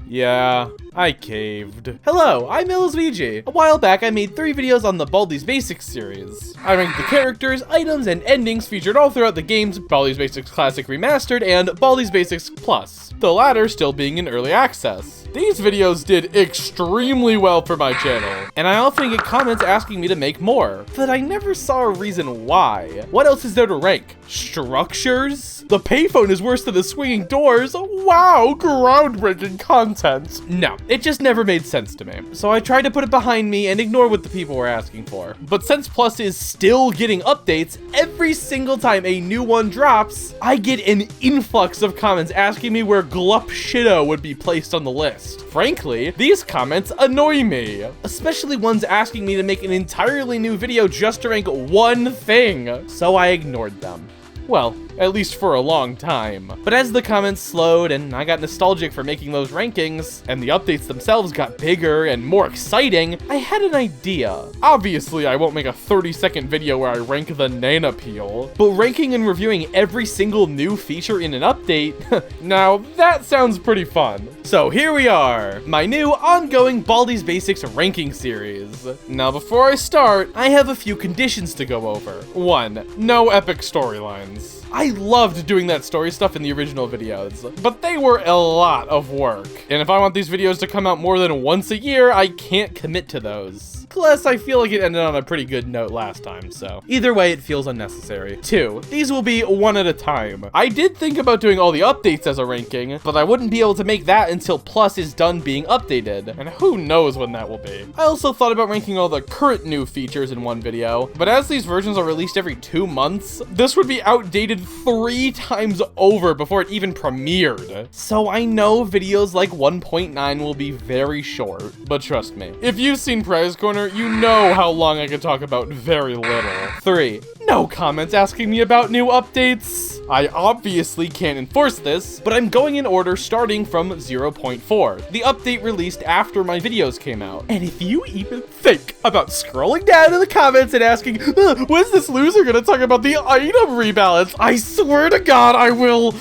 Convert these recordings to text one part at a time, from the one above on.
Yeah, I caved. Hello, I'm Weegee. A while back, I made 3 videos on the Baldi's Basics series. I ranked the characters, items, and endings featured all throughout the games Baldi's Basics Classic Remastered and Baldi's Basics Plus, the latter still being in early access. These videos did extremely well for my channel, and I often get comments asking me to make more, but I never saw a reason why. What else is there to rank? Structures? The payphone is worse than the swinging doors? Wow, groundbreaking content. No, it just never made sense to me. So I tried to put it behind me and ignore what the people were asking for. But since Plus is still getting updates, every single time a new one drops, I get an influx of comments asking me where Glup Shido would be placed on the list. Frankly, these comments annoy me, especially ones asking me to make an entirely new video just to rank one thing. So I ignored them. Well, at least for a long time. But as the comments slowed and I got nostalgic for making those rankings, and the updates themselves got bigger and more exciting, I had an idea. Obviously, I won't make a 30-second video where I rank the Nana Peel, but ranking and reviewing every single new feature in an update, now that sounds pretty fun. So here we are, my new ongoing Baldi's Basics ranking series. Now before I start, I have a few conditions to go over. 1, no epic storylines. I loved doing that story stuff in the original videos, but they were a lot of work. And if I want these videos to come out more than once a year, I can't commit to those. Plus, I feel like it ended on a pretty good note last time, so either way, it feels unnecessary. 2, these will be one at a time. I did think about doing all the updates as a ranking, but I wouldn't be able to make that until Plus is done being updated, and who knows when that will be. I also thought about ranking all the current new features in one video, but as these versions are released every 2 months, this would be outdated 3 times over before it even premiered. So I know videos like 1.9 will be very short, but trust me, if you've seen Prize Corner, you know how long I can talk about very little. 3, no comments asking me about new updates. I obviously can't enforce this, but I'm going in order starting from 0.4, the update released after my videos came out. And if you even think about scrolling down in the comments and asking, when's this loser gonna talk about the item rebalance? I swear to God, I will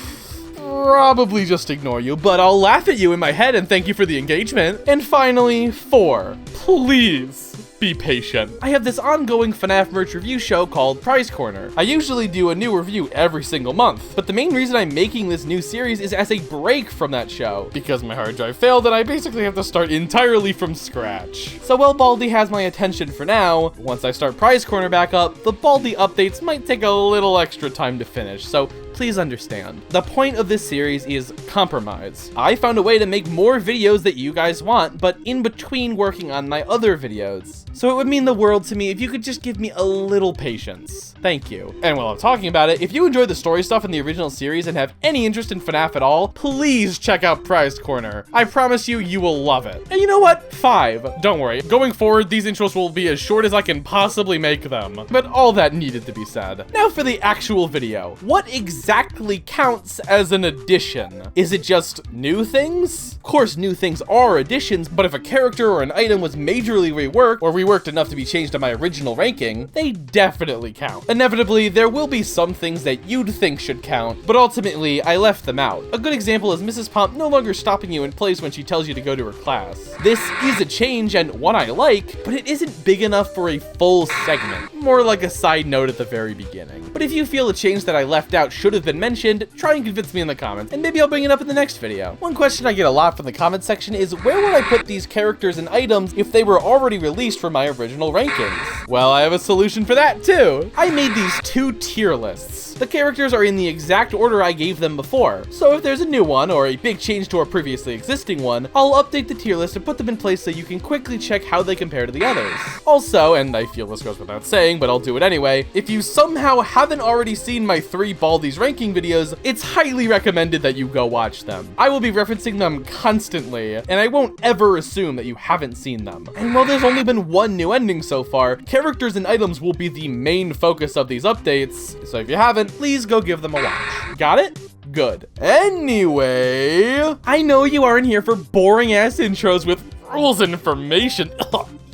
probably just ignore you, but I'll laugh at you in my head and thank you for the engagement. And finally, 4, please be patient. I have this ongoing FNAF merch review show called Prize Corner. I usually do a new review every single month, but the main reason I'm making this new series is as a break from that show, because my hard drive failed and I basically have to start entirely from scratch. So while Baldi has my attention for now, once I start Prize Corner back up, the Baldi updates might take a little extra time to finish, so please understand. The point of this series is compromise. I found a way to make more videos that you guys want, but in between working on my other videos. So it would mean the world to me if you could just give me a little patience. Thank you. And while I'm talking about it, if you enjoyed the story stuff in the original series and have any interest in FNAF at all, please check out Prize Corner. I promise you, you will love it. And you know what? 5. Don't worry. Going forward, these intros will be as short as I can possibly make them. But all that needed to be said. Now for the actual video. What exactly counts as an addition? Is it just new things? Of course, new things are additions, but if a character or an item was majorly reworked, or reworked enough to be changed to my original ranking, they definitely count. Inevitably, there will be some things that you'd think should count, but ultimately, I left them out. A good example is Mrs. Pomp no longer stopping you in place when she tells you to go to her class. This is a change and one I like, but it isn't big enough for a full segment. More like a side note at the very beginning. But if you feel a change that I left out should have been mentioned, try and convince me in the comments, and maybe I'll bring it up in the next video. One question I get a lot from the comment section is, where would I put these characters and items if they were already released from my original rankings? Well, I have a solution for that too. I made these 2 tier lists. The characters are in the exact order I gave them before, so if there's a new one or a big change to a previously existing one, I'll update the tier list and put them in place so you can quickly check how they compare to the others. Also, and I feel this goes without saying, but I'll do it anyway, if you somehow haven't already seen my 3 Baldi's ranking videos, it's highly recommended that you go watch them. I will be referencing them constantly, and I won't ever assume that you haven't seen them. And while there's only been one new ending so far, characters and items will be the main focus of these updates, so if you haven't, please go give them a watch. Got it? Good. Anyway, I know you aren't here for boring ass intros with rules and information.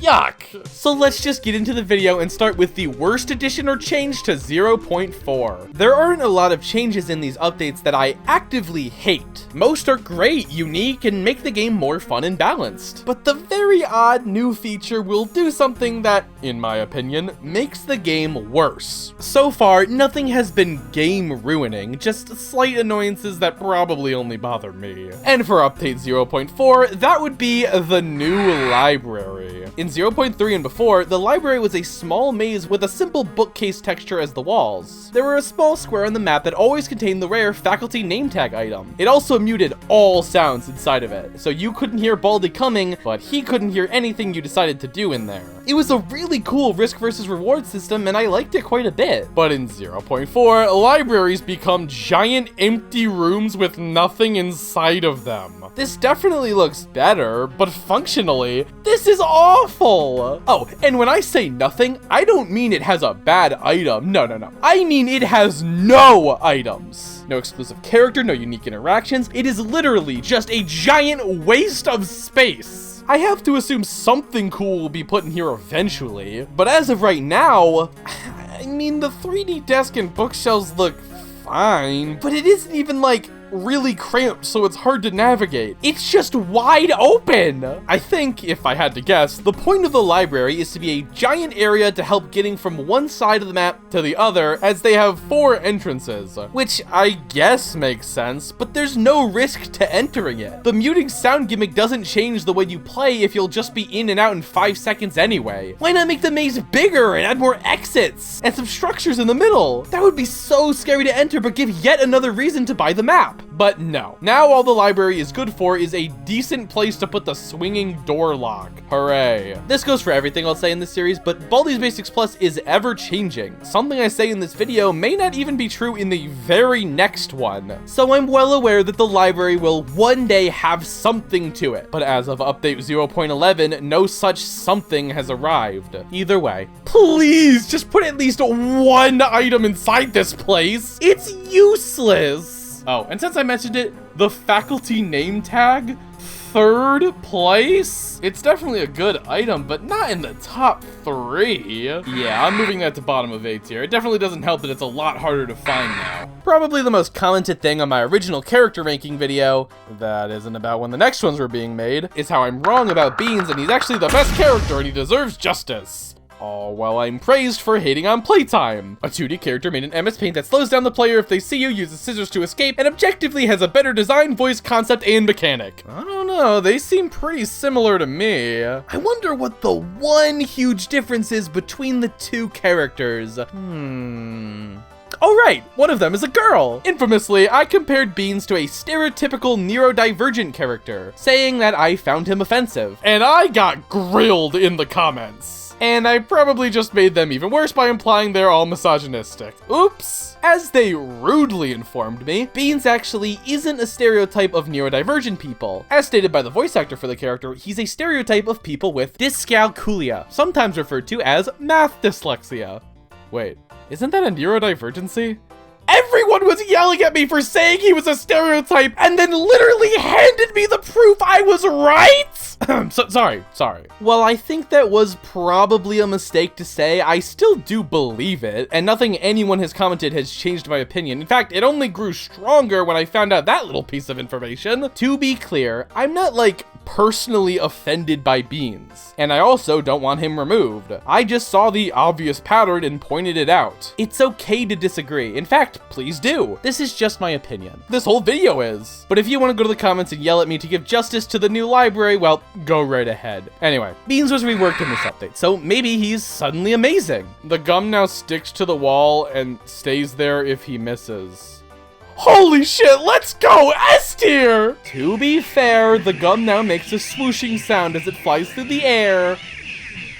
Yuck! So let's just get into the video and start with the worst addition or change to 0.4. There aren't a lot of changes in these updates that I actively hate. Most are great, unique, and make the game more fun and balanced. But the very odd new feature will do something that, in my opinion, makes the game worse. So far, nothing has been game ruining, just slight annoyances that probably only bother me. And for update 0.4, that would be the new library. In 0.3 and before, the library was a small maze with a simple bookcase texture as the walls. There were a small square on the map that always contained the rare faculty name tag item. It also muted all sounds inside of it, so you couldn't hear Baldi coming, but he couldn't hear anything you decided to do in there. It was a really cool risk versus reward system, and I liked it quite a bit. But in 0.4, libraries become giant empty rooms with nothing inside of them. This definitely looks better, but functionally, this is awful! Oh, and when I say nothing, I don't mean it has a bad item. No. I mean it has no items. No exclusive character, no unique interactions. It is literally just a giant waste of space. I have to assume something cool will be put in here eventually, but as of right now, I mean, the 3D desk and bookshelves look fine, but it isn't even like really cramped, so it's hard to navigate. It's just wide open. I think, if I had to guess, the point of the library is to be a giant area to help getting from one side of the map to the other, as they have 4 entrances, which I guess makes sense, but there's no risk to entering it. The muting sound gimmick doesn't change the way you play if you'll just be in and out in 5 seconds anyway. Why not make the maze bigger and add more exits and some structures in the middle? That would be so scary to enter, but give yet another reason to buy the map. But no. Now all the library is good for is a decent place to put the swinging door lock. Hooray. This goes for everything I'll say in this series, but Baldi's Basics Plus is ever changing. Something I say in this video may not even be true in the very next one. So I'm well aware that the library will one day have something to it. But as of update 0.11, no such something has arrived. Either way, please just put at least one item inside this place. It's useless. Oh, and since I mentioned it, the faculty name tag, 3rd place? It's definitely a good item, but not in the top 3. Yeah, I'm moving that to bottom of A tier. It definitely doesn't help that it's a lot harder to find now. Probably the most commented thing on my original character ranking video, that isn't about when the next ones were being made, is how I'm wrong about Beans and he's actually the best character and he deserves justice. All while I'm praised for hating on playtime. A 2D character made in MS Paint that slows down the player if they see you, uses scissors to escape, and objectively has a better design, voice, concept, and mechanic. I don't know, they seem pretty similar to me. I wonder what the one huge difference is between the 2 characters. Oh right, one of them is a girl! Infamously, I compared Beans to a stereotypical neurodivergent character, saying that I found him offensive. And I got grilled in the comments. And I probably just made them even worse by implying they're all misogynistic. Oops! As they rudely informed me, Beans actually isn't a stereotype of neurodivergent people. As stated by the voice actor for the character, he's a stereotype of people with dyscalculia, sometimes referred to as math dyslexia. Wait, isn't that a neurodivergency? Everyone was yelling at me for saying he was a stereotype and then literally handed me the proof I was right? Sorry. Well, I think that was probably a mistake to say. I still do believe it, and nothing anyone has commented has changed my opinion. In fact, it only grew stronger when I found out that little piece of information. To be clear, I'm not like personally offended by Beans, and I also don't want him removed. I just saw the obvious pattern and pointed it out. It's okay to disagree. In fact, please do. This is just my opinion. This whole video is. But if you want to go to the comments and yell at me to give justice to the new library, well, go right ahead. Anyway, Beans was reworked in this update, so maybe he's suddenly amazing. The gum now sticks to the wall and stays there if he misses. Holy shit, let's go! S tier! To be fair, the gum now makes a swooshing sound as it flies through the air.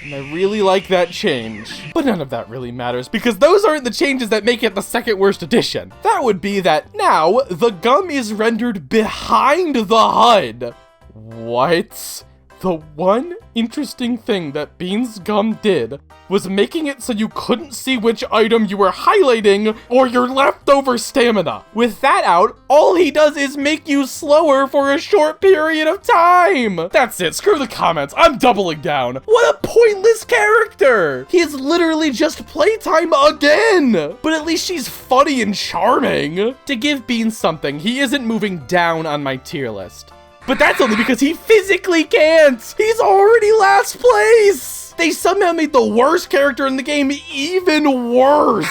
And I really like that change. But none of that really matters, because those aren't the changes that make it the second worst addition. That would be that now, the gum is rendered behind the HUD. What? The one interesting thing that Beans Gum did was making it so you couldn't see which item you were highlighting or your leftover stamina. With that out, all he does is make you slower for a short period of time. That's it, screw the comments, I'm doubling down. What a pointless character. He is literally just playtime again. But at least she's funny and charming. To give Beans something, he isn't moving down on my tier list. But that's only because he physically can't! He's already last place! They somehow made the worst character in the game even worse!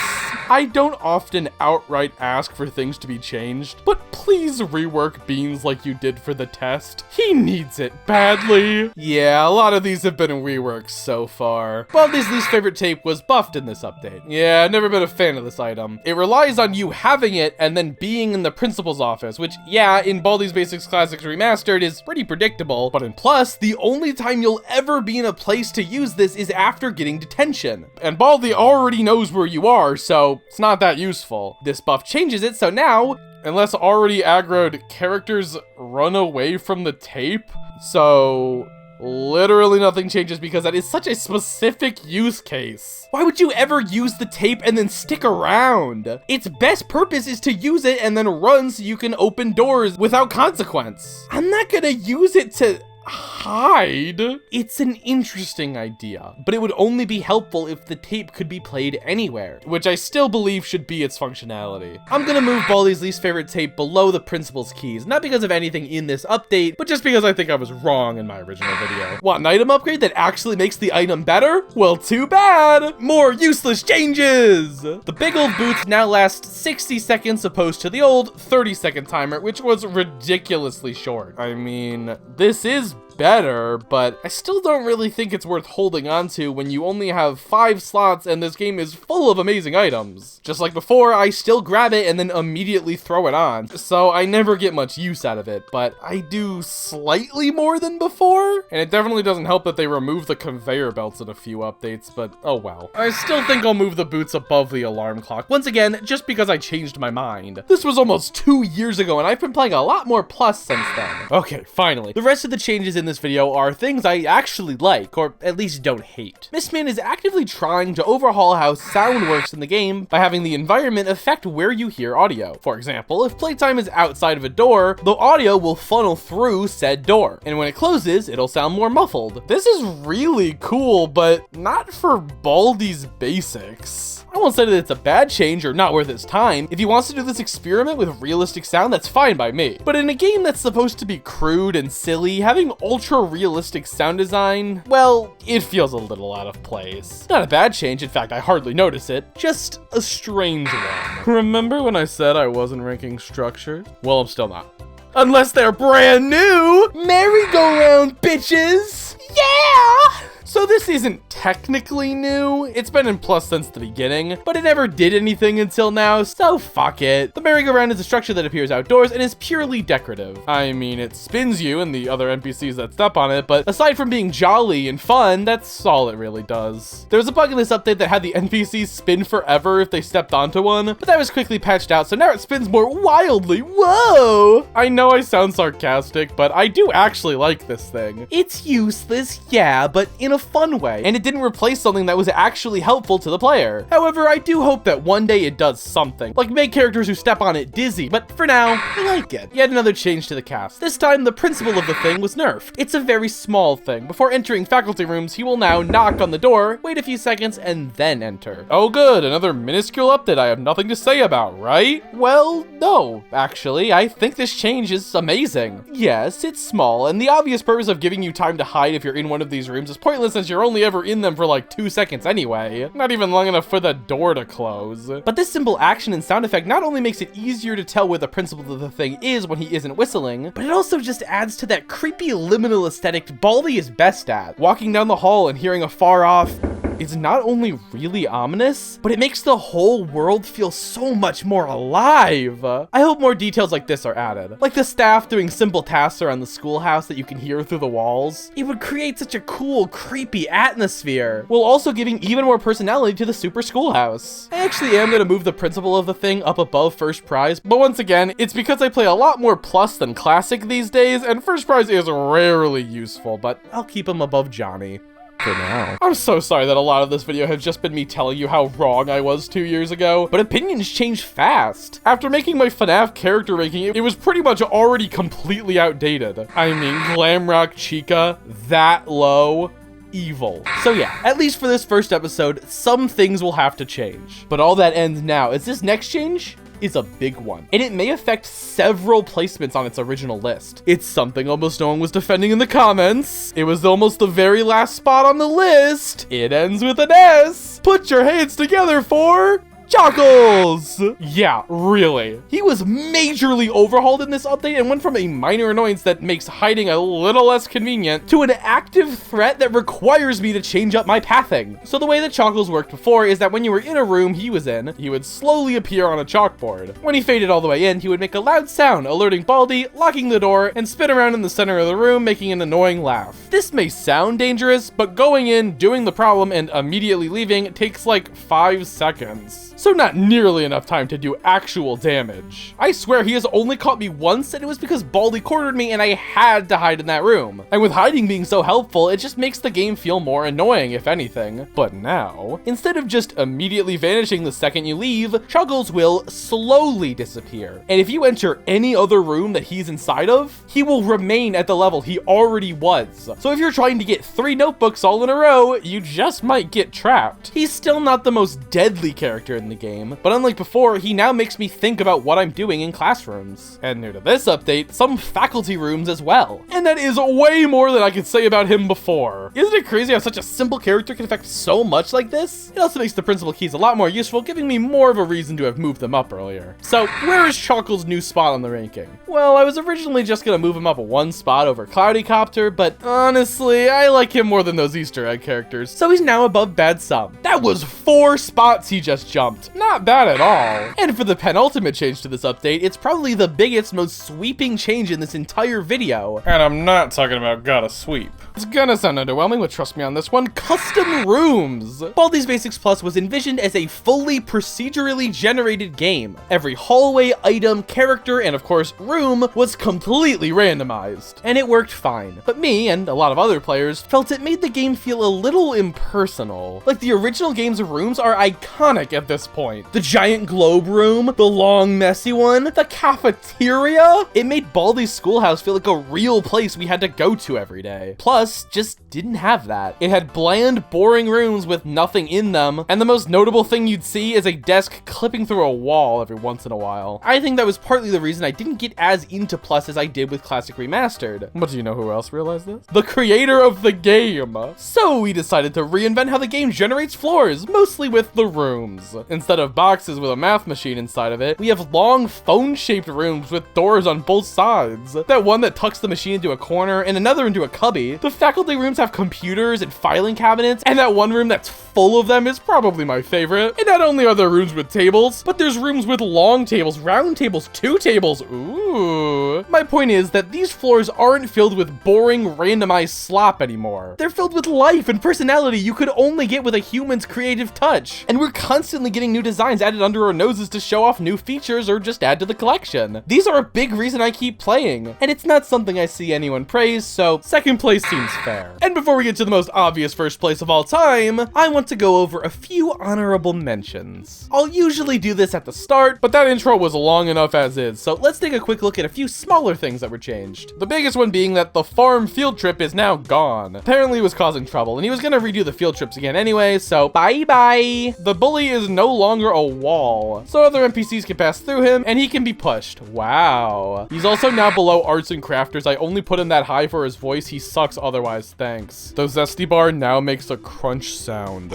I don't often outright ask for things to be changed, but please rework Beans like you did for the test. He needs it badly. Yeah, a lot of these have been reworked so far. Baldi's least favorite tape was buffed in this update. Yeah, I've never been a fan of this item. It relies on you having it and then being in the principal's office, which, yeah, in Baldi's Basics Classics Remastered is pretty predictable, but in Plus, the only time you'll ever be in a place to use this is after getting detention. And Baldi already knows where you are, so it's not that useful. This buff changes it, so now, unless already aggroed, characters run away from the tape. So literally nothing changes because that is such a specific use case. Why would you ever use the tape and then stick around? Its best purpose is to use it and then run so you can open doors without consequence. I'm not gonna use it to hide. It's an interesting idea, but it would only be helpful if the tape could be played anywhere, which I still believe should be its functionality. I'm gonna move Baldi's least favorite tape below the principal's keys, not because of anything in this update, but just because I think I was wrong in my original video. Want an item upgrade that actually makes the item better? Well, too bad! More useless changes! The big old boots now last 60 seconds opposed to the old 30-second timer, which was ridiculously short. I mean, this is better, but I still don't really think it's worth holding on to when you only have 5 slots and this game is full of amazing items. Just like before, I still grab it and then immediately throw it on, so I never get much use out of it, but I do slightly more than before, and it definitely doesn't help that they removed the conveyor belts in a few updates, but oh well. I still think I'll move the boots above the alarm clock, once again, just because I changed my mind. This was almost 2 years ago, and I've been playing a lot more Plus since then. Okay, finally. The rest of the changes in this video are things I actually like, or at least don't hate. Mistman is actively trying to overhaul how sound works in the game by having the environment affect where you hear audio. For example, if playtime is outside of a door, the audio will funnel through said door, and when it closes, it'll sound more muffled. This is really cool, but not for Baldi's Basics. I won't say that it's a bad change or not worth its time. If he wants to do this experiment with realistic sound, that's fine by me. But in a game that's supposed to be crude and silly, having ultra-realistic sound design, well, it feels a little out of place. Not a bad change, in fact, I hardly notice it. Just a strange one. Remember when I said I wasn't ranking structures? Well, I'm still not. Unless they're brand new! Merry-go-round, bitches! Yeah! So this isn't technically new, it's been in Plus since the beginning, but it never did anything until now, so fuck it. The merry-go-round is a structure that appears outdoors and is purely decorative. I mean, it spins you and the other NPCs that step on it, but aside from being jolly and fun, that's all it really does. There was a bug in this update that had the NPCs spin forever if they stepped onto one, but that was quickly patched out, so now it spins more wildly. Whoa! I know I sound sarcastic, but I do actually like this thing. It's useless, yeah, but in a fun way, and it didn't replace something that was actually helpful to the player. However, I do hope that one day it does something, like make characters who step on it dizzy, but for now, I like it. Yet another change to the cast. This time, the principal of the thing was nerfed. It's a very small thing. Before entering faculty rooms, he will now knock on the door, wait a few seconds, and then enter. Oh good, another minuscule update I have nothing to say about, right? Well, no, actually, I think this change is amazing. Yes, it's small, and the obvious purpose of giving you time to hide if you're in one of these rooms is pointless since you're only ever in them for like 2 seconds anyway. Not even long enough for the door to close. But this simple action and sound effect not only makes it easier to tell where the principal of the thing is when he isn't whistling, but it also just adds to that creepy liminal aesthetic Baldi is best at. Walking down the hall and hearing a far off is not only really ominous, but it makes the whole world feel so much more alive. I hope more details like this are added. Like the staff doing simple tasks around the schoolhouse that you can hear through the walls. It would create such a cool, creepy atmosphere, while also giving even more personality to the super schoolhouse. I actually am gonna move the principal of the thing up above first prize, but once again, it's because I play a lot more plus than classic these days, and first prize is rarely useful, but I'll keep him above Johnny. For now. I'm so sorry that a lot of this video has just been me telling you how wrong I was 2 years ago, but opinions change fast. After making my FNAF character ranking, it was pretty much already completely outdated. I mean, Glamrock Chica, that low, evil. So yeah, at least for this first episode, some things will have to change. But all that ends now, is this next change is a big one, and it may affect several placements on its original list. It's something almost no one was defending in the comments. It was almost the very last spot on the list. It ends with an S. Put your hands together for Chuckles! Yeah, really. He was majorly overhauled in this update and went from a minor annoyance that makes hiding a little less convenient to an active threat that requires me to change up my pathing. So the way that Chuckles worked before is that when you were in a room he was in, he would slowly appear on a chalkboard. When he faded all the way in, he would make a loud sound, alerting Baldi, locking the door, and spin around in the center of the room, making an annoying laugh. This may sound dangerous, but going in, doing the problem, and immediately leaving takes like 5 seconds. So not nearly enough time to do actual damage. I swear he has only caught me once, and it was because Baldi cornered me and I had to hide in that room. And with hiding being so helpful, it just makes the game feel more annoying, if anything. But now, instead of just immediately vanishing the second you leave, Chuckles will slowly disappear. And if you enter any other room that he's inside of, he will remain at the level he already was. So if you're trying to get 3 notebooks all in a row, you just might get trapped. He's still not the most deadly character in the game, but unlike before, he now makes me think about what I'm doing in classrooms. And new to this update, some faculty rooms as well. And that is way more than I could say about him before. Isn't it crazy how such a simple character can affect so much like this? It also makes the principal keys a lot more useful, giving me more of a reason to have moved them up earlier. So where is Chuckles' new spot on the ranking? Well, I was originally just gonna move him up 1 spot over Cloudy Copter, but honestly, I like him more than those Easter egg characters, so he's now above Bad Sum. That was 4 spots he just jumped. Not bad at all. And for the penultimate change to this update, it's probably the biggest, most sweeping change in this entire video. And I'm not talking about gotta sweep. It's gonna sound underwhelming, but trust me on this one, custom rooms. Baldi's Basics Plus was envisioned as a fully procedurally generated game. Every hallway, item, character, and of course, room was completely randomized. And it worked fine. But me, and a lot of other players, felt it made the game feel a little impersonal. Like the original game's rooms are iconic at this point. The giant globe room, the long messy one, the cafeteria. It made Baldi's schoolhouse feel like a real place we had to go to every day. Plus, just didn't have that. It had bland, boring rooms with nothing in them, and the most notable thing you'd see is a desk clipping through a wall every once in a while. I think that was partly the reason I didn't get as into Plus as I did with Classic Remastered. But do you know who else realized this? The creator of the game. So we decided to reinvent how the game generates floors, mostly with the rooms. Instead of boxes with a math machine inside of it, we have long phone-shaped rooms with doors on both sides. That one that tucks the machine into a corner and another into a cubby. The faculty rooms have computers and filing cabinets, and that one room that's full of them is probably my favorite. And not only are there rooms with tables, but there's rooms with long tables, round tables, 2 tables. Ooh. My point is that these floors aren't filled with boring, randomized slop anymore. They're filled with life and personality you could only get with a human's creative touch. And we're constantly getting new designs added under our noses to show off new features or just add to the collection. These are a big reason I keep playing, and it's not something I see anyone praise, so second place seems fair. And before we get to the most obvious first place of all time, I want to go over a few honorable mentions. I'll usually do this at the start, but that intro was long enough as is, so let's take a quick look at a few smaller things that were changed. The biggest one being that the farm field trip is now gone. Apparently it was causing trouble, and he was gonna redo the field trips again anyway, so bye-bye. The bully is no longer a wall, so other NPCs can pass through him, and he can be pushed. Wow. He's also now below arts and crafters. I only put him that high for his voice. He sucks otherwise, thanks. The Zesty bar now makes a crunch sound.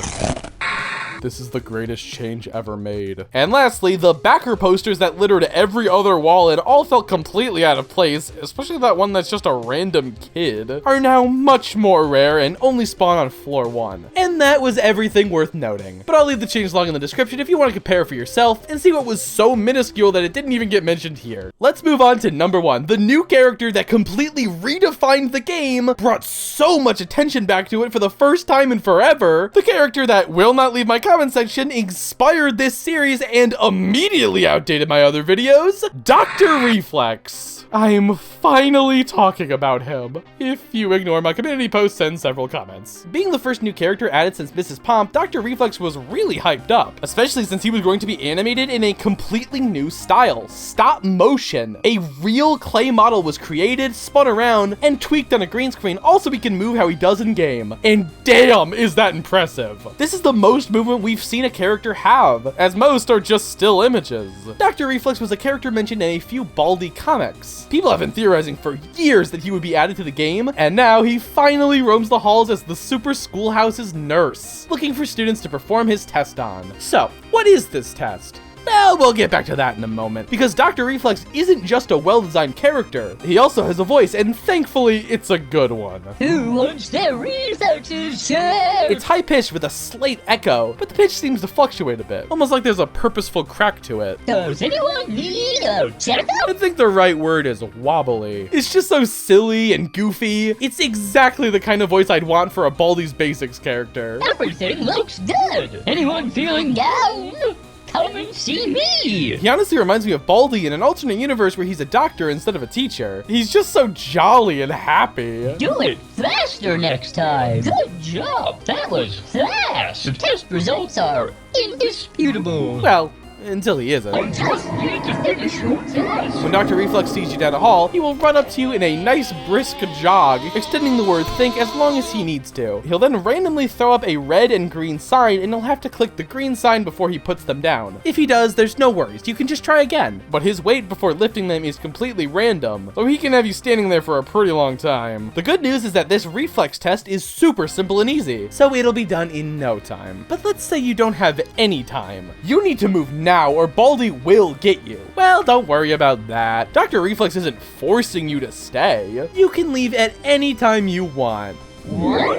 This is the greatest change ever made. And lastly, the backer posters that littered every other wall and all felt completely out of place, especially that one that's just a random kid, are now much more rare and only spawn on floor 1. And that was everything worth noting. But I'll leave the changelog in the description if you want to compare for yourself and see what was so minuscule that it didn't even get mentioned here. Let's move on to number 1, the new character that completely redefined the game, brought so much attention back to it for the first time in forever, the character that will not leave my comment section, inspired this series, and immediately outdated my other videos, Dr. Reflex. I'm finally talking about him, if you ignore my community posts and several comments. Being the first new character added since Mrs. Pomp, Dr. Reflex was really hyped up, especially since he was going to be animated in a completely new style, stop motion. A real clay model was created, spun around, and tweaked on a green screen, also he can move how he does in game. And damn, is that impressive. This is the most movement we've seen a character have, as most are just still images. Dr. Reflex was a character mentioned in a few Baldi comics. People have been theorizing for years that he would be added to the game, and now he finally roams the halls as the Super Schoolhouse's nurse, looking for students to perform his test on. So, what is this test? Well, we'll get back to that in a moment, because Dr. Reflex isn't just a well-designed character, he also has a voice, and thankfully, it's a good one. Who wants their researchers share? It's high-pitched with a slight echo, but the pitch seems to fluctuate a bit, almost like there's a purposeful crack to it. Does anyone need a check-up? I think the right word is wobbly. It's just so silly and goofy. It's exactly the kind of voice I'd want for a Baldi's Basics character. Everything looks good. Anyone feeling down? Come and see me! He honestly reminds me of Baldi in an alternate universe where he's a doctor instead of a teacher. He's just so jolly and happy. Do it faster next time! Good job! That was fast! The test results are indisputable! Well, until he isn't. I just need to finish your test! When Dr. Reflex sees you down a hall, he will run up to you in a nice brisk jog, extending the word think as long as he needs to. He'll then randomly throw up a red and green sign, and you'll have to click the green sign before he puts them down. If he does, there's no worries, you can just try again. But his wait before lifting them is completely random, so he can have you standing there for a pretty long time. The good news is that this reflex test is super simple and easy, so it'll be done in no time. But let's say you don't have any time. You need to move now or Baldi will get you. Well, don't worry about that. Dr. Reflex isn't forcing you to stay. You can leave at any time you want. What?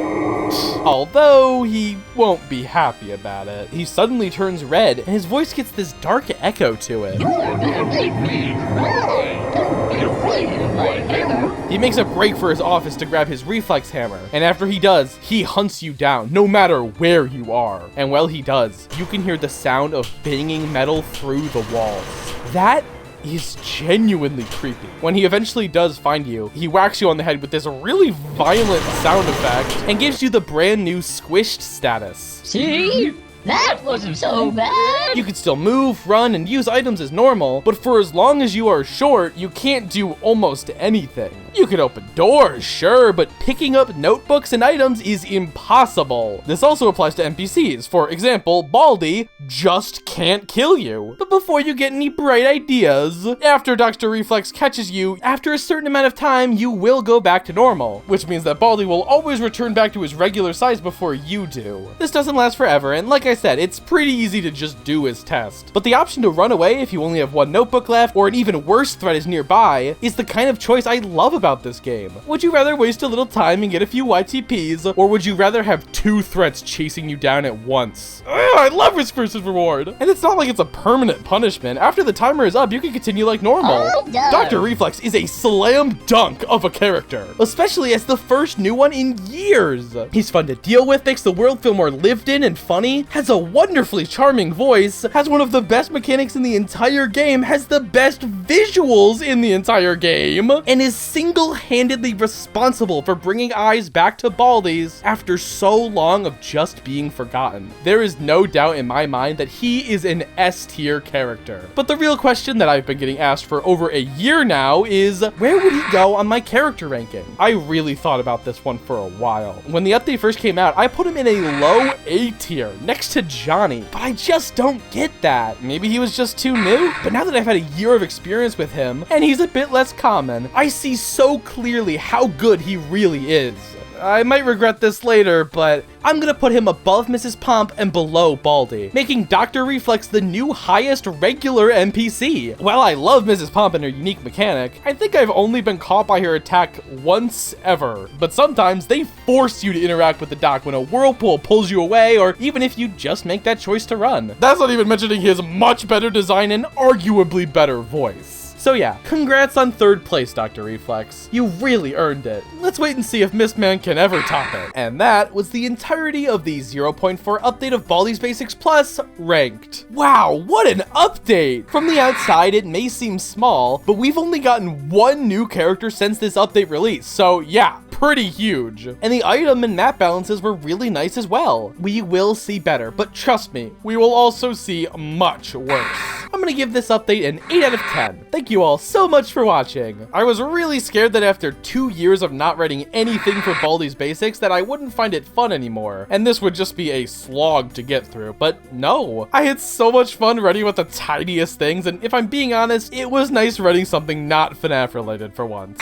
Although, he won't be happy about it. He suddenly turns red, and his voice gets this dark echo to it. You're gonna make me cry! Don't be afraid of my hammer! He makes a break for his office to grab his reflex hammer, and after he does, he hunts you down, no matter where you are. And while he does, you can hear the sound of banging metal through the walls. That is genuinely creepy. When he eventually does find you, he whacks you on the head with this really violent sound effect and gives you the brand new squished status. See? That wasn't so bad! You can still move, run, and use items as normal, but for as long as you are short, you can't do almost anything. You can open doors, sure, but picking up notebooks and items is impossible. This also applies to NPCs. For example, Baldi just can't kill you. But before you get any bright ideas, after Dr. Reflex catches you, after a certain amount of time, you will go back to normal, which means that Baldi will always return back to his regular size before you do. This doesn't last forever, and like I said, it's pretty easy to just do his test. But the option to run away if you only have one notebook left, or an even worse threat is nearby, is the kind of choice I love about this game. Would you rather waste a little time and get a few YTPs, or would you rather have 2 threats chasing you down at once? Ugh, I love risk versus reward. And it's not like it's a permanent punishment. After the timer is up, you can continue like normal. Oh, no. Dr. Reflex is a slam dunk of a character, especially as the first new one in years. He's fun to deal with, makes the world feel more lived in and funny, has a wonderfully charming voice, has one of the best mechanics in the entire game, has the best visuals in the entire game, and is single-handedly responsible for bringing eyes back to Baldi's after so long of just being forgotten. There is no doubt in my mind that he is an S-tier character. But the real question that I've been getting asked for over a year now is, where would he go on my character ranking? I really thought about this one for a while. When the update first came out, I put him in a low A tier, next to Johnny, but I just don't get that. Maybe he was just too new, but now that I've had a year of experience with him, and he's a bit less common, I see so clearly how good he really is. I might regret this later, but I'm gonna put him above Mrs. Pomp and below Baldi, making Dr. Reflex the new highest regular NPC. While I love Mrs. Pomp and her unique mechanic, I think I've only been caught by her attack once ever, but sometimes they force you to interact with the doc when a whirlpool pulls you away, or even if you just make that choice to run. That's not even mentioning his much better design and arguably better voice. So yeah, congrats on 3rd place, Dr. Reflex. You really earned it. Let's wait and see if Mistman can ever top it. And that was the entirety of the 0.4 update of Baldi's Basics Plus Ranked. Wow, what an update! From the outside, it may seem small, but we've only gotten 1 new character since this update release, so yeah, pretty huge. And the item and map balances were really nice as well. We will see better, but trust me, we will also see much worse. I'm gonna give this update an 8 out of 10. Thank you all so much for watching. I was really scared that after 2 years of not writing anything for Baldi's Basics that I wouldn't find it fun anymore, and this would just be a slog to get through, but no. I had so much fun writing about the tiniest things, and if I'm being honest, it was nice writing something not FNAF related for once.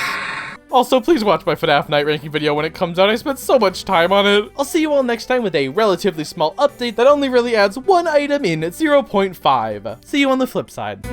Also, please watch my FNAF night ranking video when it comes out. I spent so much time on it. I'll see you all next time with a relatively small update that only really adds 1 item in 0.5. See you on the flip side.